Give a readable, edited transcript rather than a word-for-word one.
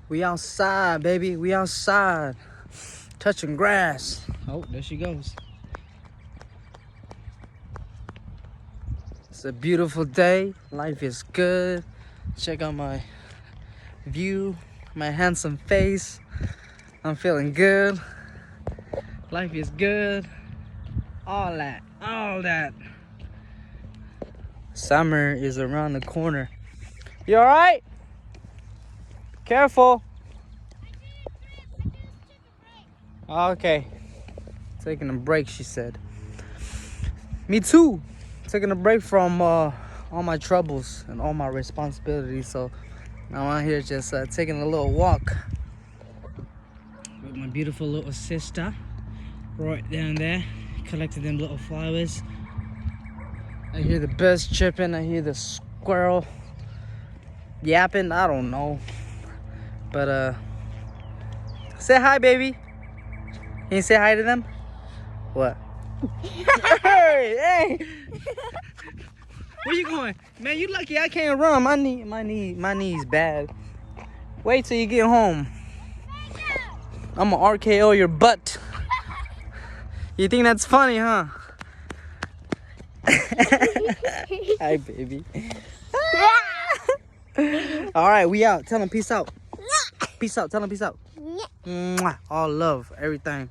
We outside, baby. We outside. Touching grass. Oh, there she goes. It's a beautiful day. Life is good. Check out my view, my handsome face. I'm feeling good. Life is good. All that. All that. Summer is around the corner. You alright? Careful. Okay. Taking a break, she said. Me too. Taking a break from all my troubles and all my responsibilities. So I'm out here just taking a little walk with my beautiful little sister. Right down there. Collecting them little flowers. I hear the birds chirping. I hear the squirrel yapping. I don't know. But say hi, baby. Can you say hi to them? What? hey! Where you going? Man, you lucky I can't run. My knee's bad. Wait till you get home. I'm gonna RKO your butt. You think that's funny, huh? Hi, baby. All right, we out. Tell them peace out. Peace out. Tell them peace out. Mwah. All love, everything.